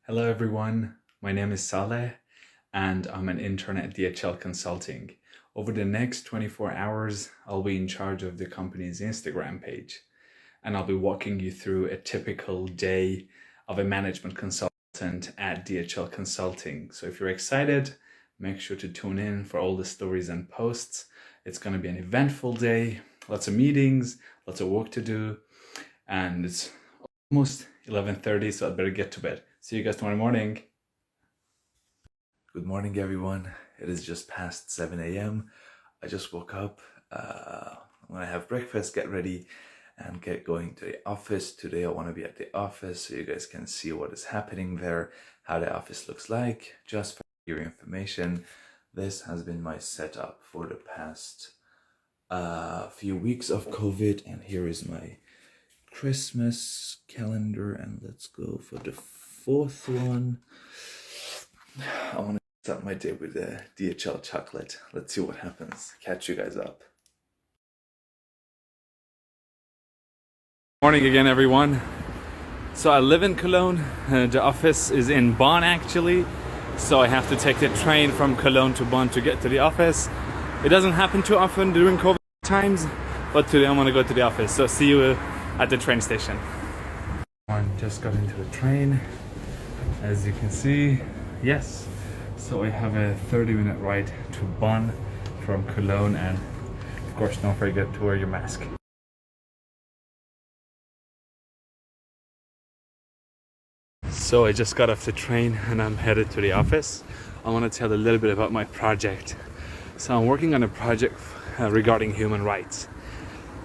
Hello everyone, my name is Saleh and I'm an intern at DHL Consulting. Over the next 24 hours, I'll be in charge of the company's Instagram page and I'll be walking you through a typical day of a management consultant at DHL Consulting. So if you're excited, make sure to tune in for all the stories and posts. It's going to be an eventful day, lots of meetings, lots of work to do, and it's almost 11:30, so I'd better get to bed. See you guys tomorrow morning. Good morning, everyone. It is just past 7 a.m. I just woke up. I'm gonna have breakfast, get ready, and get going to the office. Today I want to be at the office so you guys can see what is happening there, how the office looks like. Just for your information, this has been my setup for the past few weeks of COVID, and here is my Christmas calendar, and let's go for the fourth one. I want to start my day with a DHL chocolate. Let's see what happens. Catch you guys up. Morning again, everyone. So I live in Cologne. The office is in Bonn actually. So I have to take the train from Cologne to Bonn to get to the office. It doesn't happen too often during COVID times, but today I'm gonna go to the office. So see you at the train station. I just got into the train. As you can see, yes. So I have a 30-minute ride to Bonn from Cologne, and of course don't forget to wear your mask. So I just got off the train and I'm headed to the office. I want to tell a little bit about my project. So I'm working on a project regarding human rights.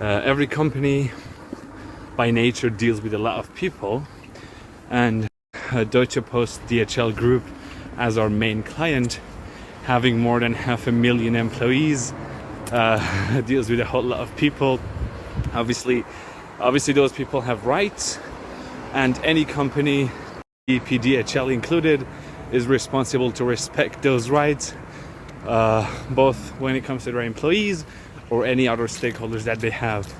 Every company by nature deals with a lot of people, and Deutsche Post DHL Group as our main client, having more than 500,000 employees, deals with a whole lot of people. Obviously those people have rights, and any company, EP DHL included, is responsible to respect those rights, both when it comes to their employees or any other stakeholders that they have.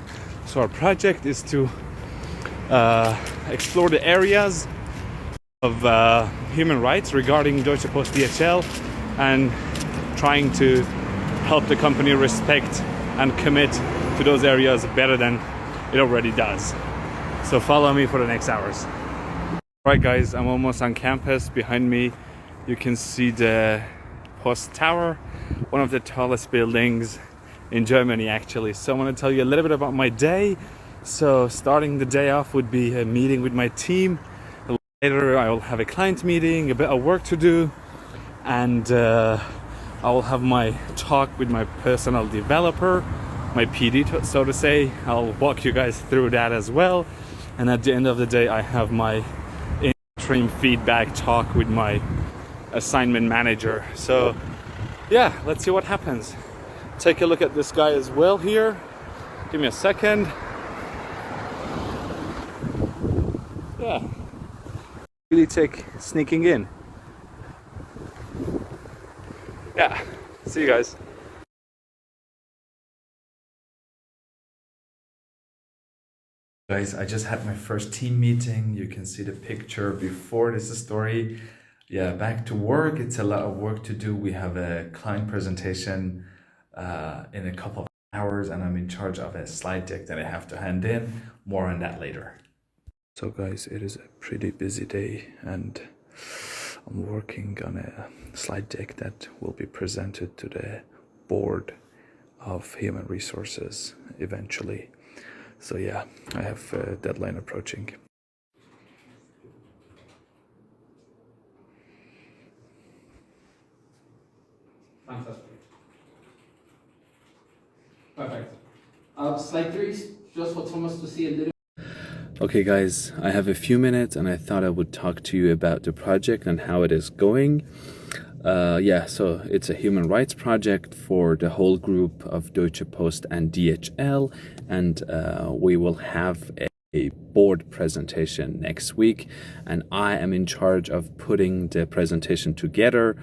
So our project is to explore the areas of human rights regarding Deutsche Post DHL, and trying to help the company respect and commit to those areas better than it already does. So follow me for the next hours. Alright guys, I'm almost on campus. Behind me you can see the Post Tower, one of the tallest buildings in Germany actually. So I want to tell you a little bit about my day. So starting the day off would be a meeting with my team. Later I will have a client meeting, a bit of work to do, and I will have my talk with my personal developer, my PD so to say. I'll walk you guys through that as well. And at the end of the day I have my interim feedback talk with my assignment manager. So yeah, let's see what happens. Take a look at this guy as well here. Give me a second. Yeah, really take sneaking in. Yeah, see you guys. Guys, I just had my first team meeting. You can see the picture before. This is the story. Yeah, back to work. It's a lot of work to do. We have a client presentation in a couple of hours, and I'm in charge of a slide deck that I have to hand in. More on that later. So guys, it is a pretty busy day, and I'm working on a slide deck that will be presented to the board of human resources eventually. So yeah, I have a deadline approaching. Fantastic. Perfect. Slide 3 is just for Thomas to see a little. Okay guys, I have a few minutes and I thought I would talk to you about the project and how it is going. Yeah, so it's a human rights project for the whole group of Deutsche Post and DHL, and we will have a board presentation next week, and I am in charge of putting the presentation together.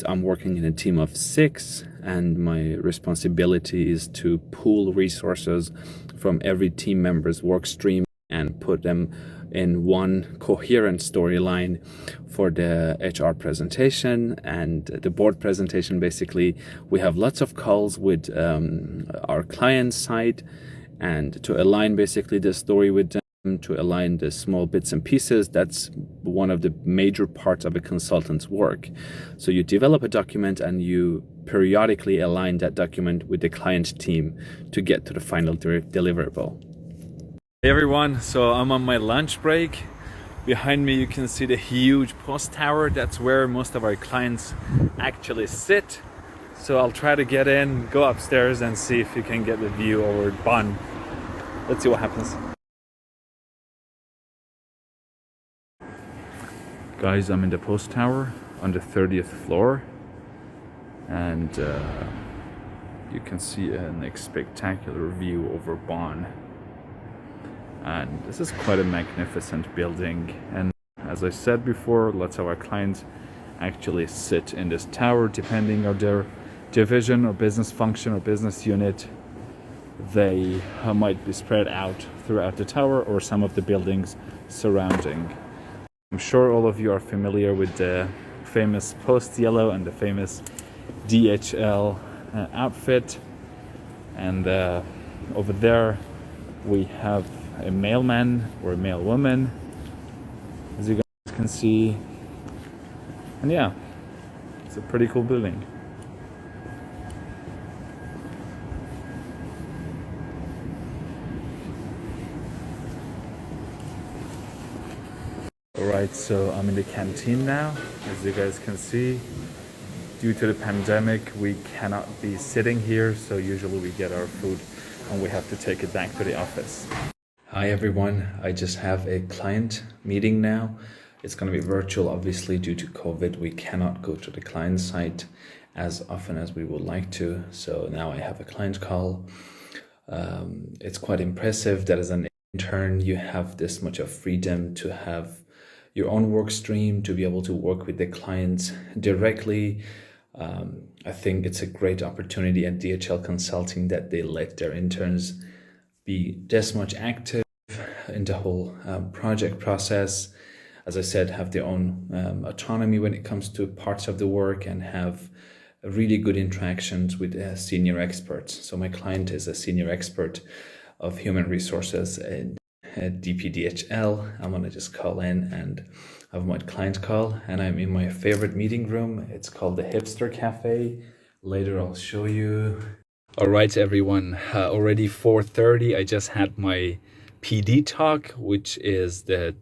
I'm working in a team of 6, and my responsibility is to pool resources from every team member's work stream and put them in one coherent storyline for the HR presentation and the board presentation. Basically, we have lots of calls with our client side, and to align basically the story with them, to align the small bits and pieces. That's one of the major parts of a consultant's work. So you develop a document and you periodically align that document with the client team to get to the final deliverable. Hey everyone, so I'm on my lunch break. Behind me you can see the huge post tower. That's where most of our clients actually sit. So I'll try to get in, go upstairs and see if you can get the view over Bonn. Let's see what happens. Guys, I'm in the post tower on the 30th floor, and you can see a spectacular view over Bonn. And this is quite a magnificent building, and as I said before, lots of our clients actually sit in this tower. Depending on their division or business function or business unit, they might be spread out throughout the tower or some of the buildings surrounding. I'm sure all of you are familiar with the famous post yellow and the famous DHL outfit, and over there we have a mailman or a mailwoman, as you guys can see. And yeah, it's a pretty cool building. Alright, so I'm in the canteen now. As you guys can see, due to the pandemic, we cannot be sitting here, so usually we get our food and we have to take it back to the office. Hi everyone, I just have a client meeting now. It's going to be virtual, obviously, due to COVID. We cannot go to the client site as often as we would like to. So now I have a client call. It's quite impressive that as an intern, you have this much of freedom to have your own work stream, to be able to work with the clients directly. I think it's a great opportunity at DHL Consulting that they let their interns be this much active in the whole project process. As I said, have their own autonomy when it comes to parts of the work and have really good interactions with senior experts. So my client is a senior expert of human resources at DPDHL. I'm gonna just call in and have my client call, and I'm in my favorite meeting room. It's called the Hipster Cafe. Later I'll show you. All right, everyone, already 4:30. I just had my PD talk, which is the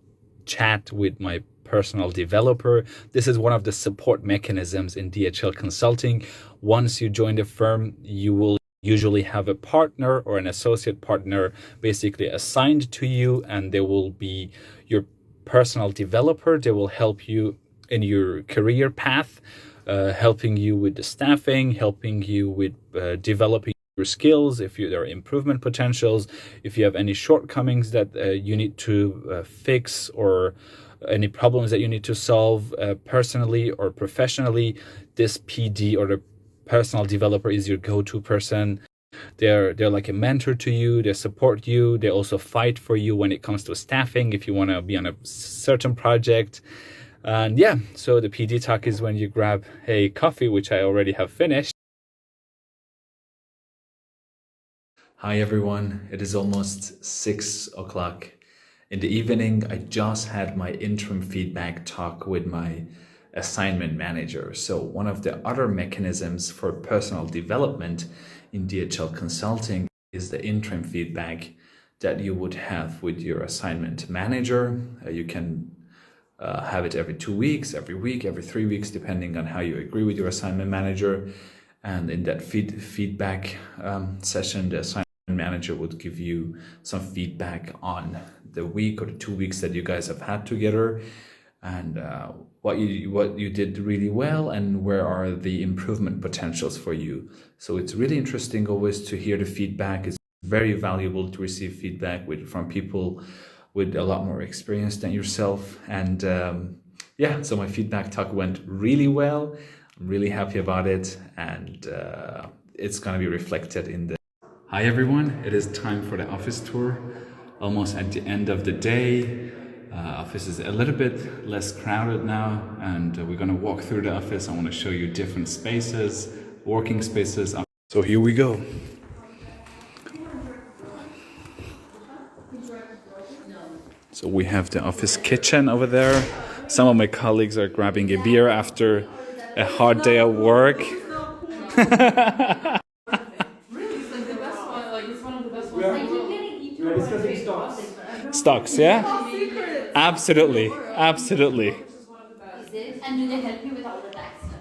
chat with my personal developer. This is one of the support mechanisms in DHL Consulting. Once you join the firm, you will usually have a partner or an associate partner basically assigned to you, and they will be your personal developer. They will help you in your career path, helping you with the staffing, helping you with developing your skills, if there are improvement potentials, if you have any shortcomings that you need to fix, or any problems that you need to solve personally or professionally. This PD or the personal developer is your go-to person. They're like a mentor to you. They support you. They also fight for you when it comes to staffing if you want to be on a certain project. And yeah, so the PD talk is when you grab a coffee, which I already have finished. Hi everyone, it is almost 6 o'clock in the evening. I just had my interim feedback talk with my assignment manager. So one of the other mechanisms for personal development in DHL Consulting is the interim feedback that you would have with your assignment manager. You can have it every 2 weeks, every week, every 3 weeks, depending on how you agree with your assignment manager. And in that feedback session, the assignment manager would give you some feedback on the week or the 2 weeks that you guys have had together, and what you did really well and where are the improvement potentials for you. So it's really interesting always to hear the feedback. It's very valuable to receive feedback from people with a lot more experience than yourself. And yeah, so my feedback talk went really well. I'm really happy about it, and it's going to be reflected in the... Hi everyone, it is time for the office tour. Almost at the end of the day. Office is a little bit less crowded now, and we're gonna walk through the office. I want to show you different spaces, working spaces. So here we go. So we have the office kitchen over there. Some of my colleagues are grabbing a beer after a hard day at work. Stocks, yeah? Absolutely, absolutely. And do they help you with all the tax stuff?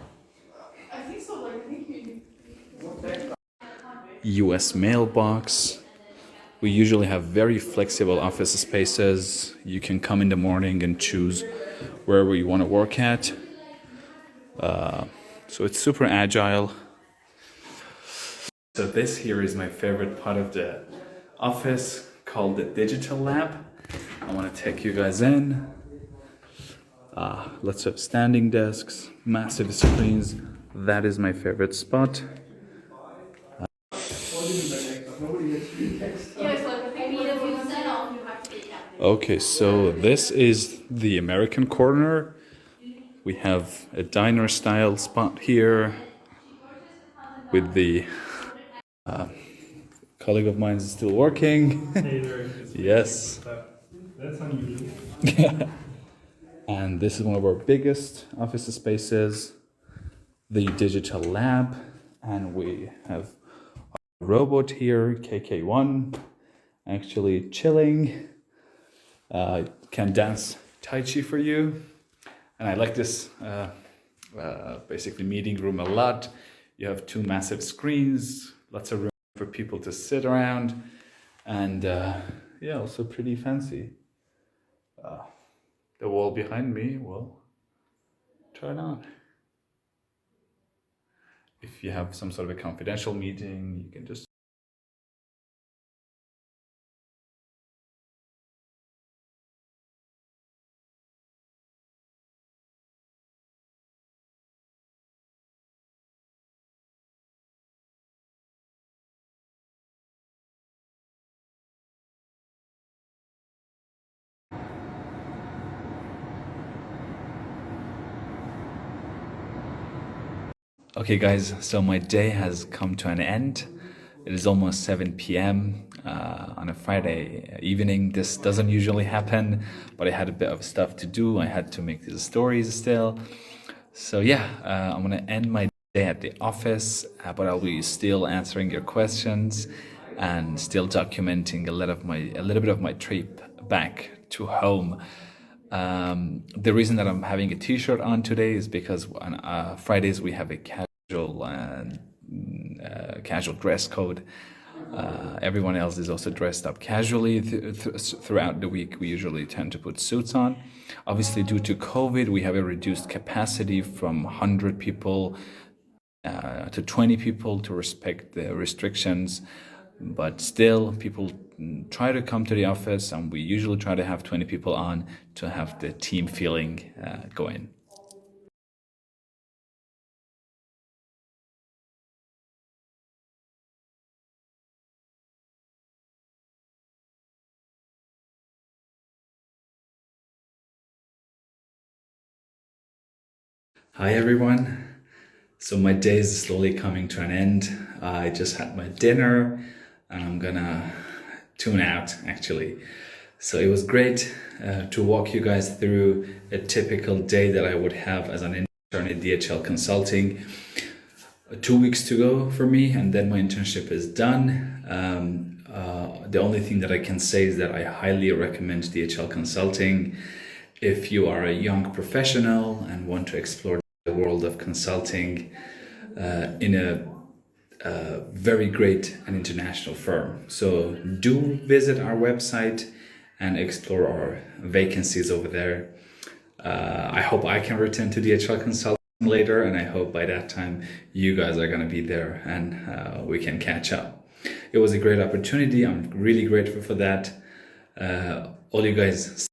US mailbox. We usually have very flexible office spaces. You can come in the morning and choose wherever you want to work at. So it's super agile. So this here is my favorite part of the office, called the digital lab. I want to take you guys in. Lots of standing desks, massive screens. That is my favorite spot. Okay, so this is the American corner. We have a diner style spot here with the colleague of mine is still working. Yes. That's unusual. And this is one of our biggest office spaces, the digital lab. And we have a robot here, KK1, actually chilling. Can dance Tai Chi for you. And I like this basically meeting room a lot. You have two massive screens, lots of room for people to sit around, and yeah, also pretty fancy. The wall behind me will turn on. If you have some sort of a confidential meeting, you can just. Okay guys, so my day has come to an end. It is almost 7 p.m. On a Friday evening. This doesn't usually happen, but I had a bit of stuff to do. I had to make these stories still. So yeah, I'm gonna end my day at the office, but I'll be still answering your questions and still documenting a little bit of my trip back to home. The reason that I'm having a t-shirt on today is because on Fridays we have a casual dress code. Everyone else is also dressed up casually throughout the week. We usually tend to put suits on. Obviously, due to COVID, we have a reduced capacity from 100 people to 20 people to respect the restrictions. But still, people try to come to the office, and we usually try to have 20 people on to have the team feeling going. Hi everyone. So my day is slowly coming to an end. I just had my dinner and I'm gonna tune out actually. So it was great to walk you guys through a typical day that I would have as an intern at DHL Consulting. 2 weeks to go for me, and then my internship is done. The only thing that I can say is that I highly recommend DHL Consulting if you are a young professional and want to explore the world of consulting in a very great and international firm. So do visit our website and explore our vacancies over there. I hope I can return to DHL Consulting later, and I hope by that time you guys are going to be there and we can catch up. It was a great opportunity. I'm really grateful for that. All you guys